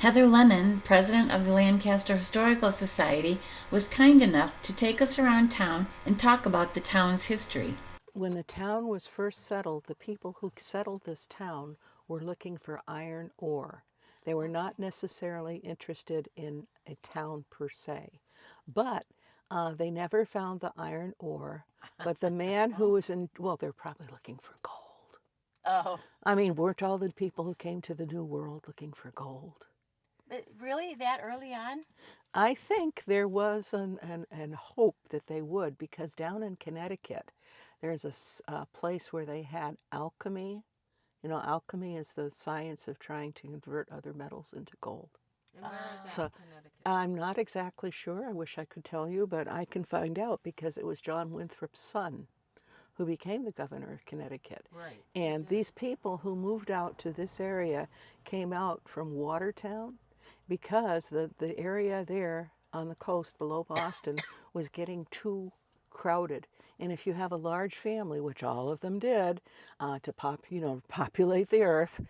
Heather Lennon, president of the Lancaster Historical Society, was kind enough to take us around town and talk about the town's history. When the town was first settled, the people who settled this town were looking for iron ore. They were not necessarily interested in a town per se, but they never found the iron ore. But the man who was they're probably looking for gold. Oh. I mean, weren't all the people who came to the New World looking for gold? But really, that early on? I think there was an hope that they would, because down in Connecticut, there's a place where they had alchemy. You know, alchemy is the science of trying to convert other metals into gold. And where is that So in Connecticut? I'm not exactly sure. I wish I could tell you, but I can find out because it was John Winthrop's son who became the governor of Connecticut. Right. And these people who moved out to this area came out from Watertown because the area there on the coast below Boston was getting too crowded. And if you have a large family, which all of them did, to populate the earth,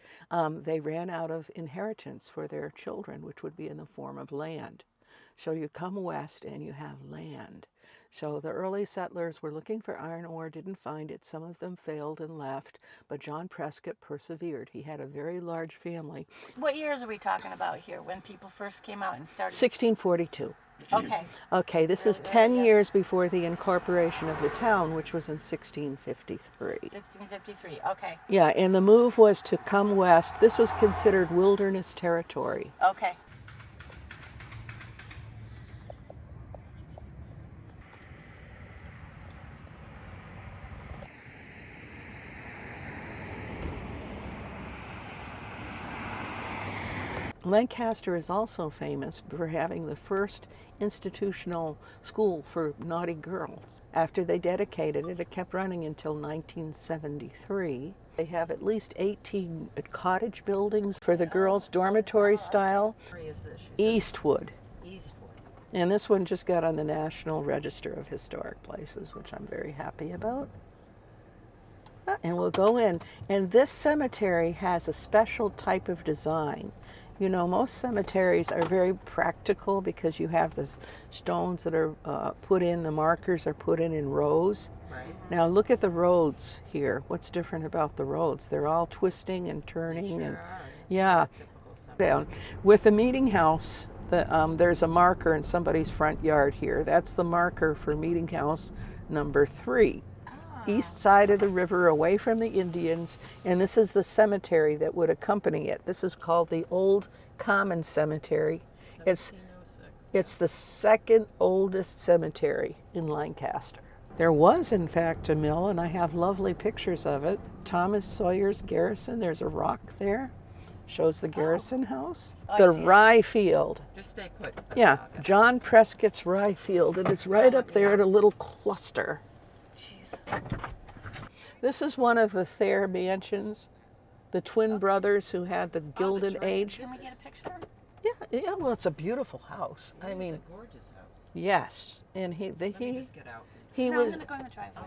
they ran out of inheritance for their children, which would be in the form of land. So you come west and you have land. So the early settlers were looking for iron ore, didn't find it. Some of them failed and left, but John Prescott persevered. He had a very large family. What years are we talking about here when people first came out and started? 1642. Okay. Okay, this is 10 years before the incorporation of the town, which was in 1653. 1653, okay. Yeah, and the move was to come west. This was considered wilderness territory. Okay. Lancaster is also famous for having the first institutional school for naughty girls. After they dedicated it, it kept running until 1973. They have at least 18 cottage buildings for the girls, dormitory style. Where is this? Eastwood. Eastwood. And this one just got on the National Register of Historic Places, which I'm very happy about. And we'll go in. And this cemetery has a special type of design. You know, most cemeteries are very practical because you have the stones that are put in, the markers are put in rows. Right. Now look at the roads here. What's different about the roads? They're all twisting and turning. Sure And are. It's yeah. not a typical cemetery. Down. With the meeting house, there's a marker in somebody's front yard here. That's the marker for meeting house number 3. East side of the river, away from the Indians, and this is the cemetery that would accompany it. This is called the Old Common Cemetery. It's 1706. the second oldest cemetery in Lancaster. There was, in fact, a mill, and I have lovely pictures of it. Thomas Sawyer's Garrison. There's a rock there. Shows the Garrison House. I The see it. rye field. Just stay put. Yeah, Okay. John Prescott's rye field, and it's right up there at a little cluster. Jeez. This is one of the Thayer mansions, the twin brothers who had the Gilded Age. Can we get a picture? Yeah, well, it's a beautiful house. I It is mean, a gorgeous house. yes, and Let me just get out. he No, was. I'm going to go in the driveway.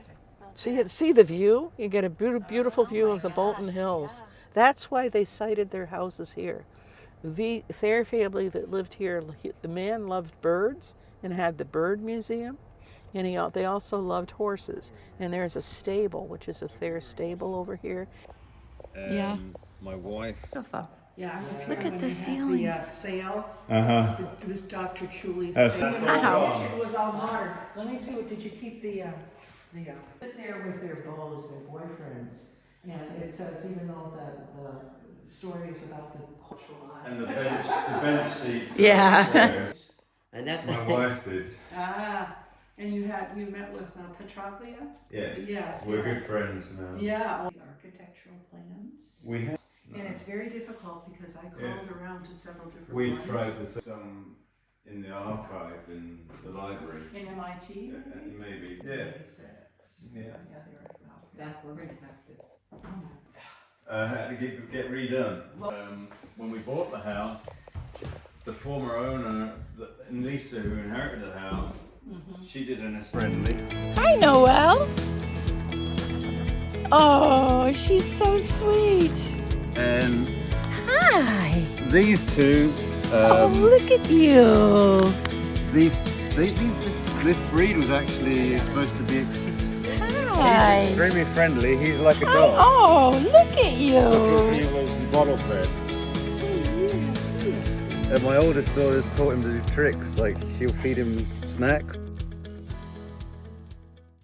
Okay. See the view? You get a beautiful view my of the Bolton gosh, Hills. yeah. That's why they sited their houses here. The Thayer family that lived here, the man loved birds and had the bird museum, and they also loved horses. And there's a stable, which is a Thayer stable over here. Yeah. My wife. Beautiful. Yeah, Look at the ceilings. sail. It was Dr. Chuli's That's sail. Wow. It was all modern. Let me see. Did you keep the sit there with their beaux, their boyfriends, and it says even though the story is about the cultural life. And the bench seats. Yeah. There. And that's My wife did. And you met with Petroglia? Yes. Yes. We're good friends now. Yeah. The architectural plans. We have. And it's very difficult because I called around to several different We've ones. tried this some in the archive in the library. In MIT? Maybe. Yeah. 26. Yeah. Yeah, they're right about here. That we're going to have to. Had to get redone. When we bought the house, the former owner, Lisa, who inherited the house, she did an friendly. Hi, Noelle. Oh, she's so sweet. And Hi. these two Look at you. This breed was actually supposed to be Hi. extremely friendly. He's like a dog. Oh, look at you. He was bottle fed. And my oldest daughter's taught him to do tricks, like she'll feed him snacks.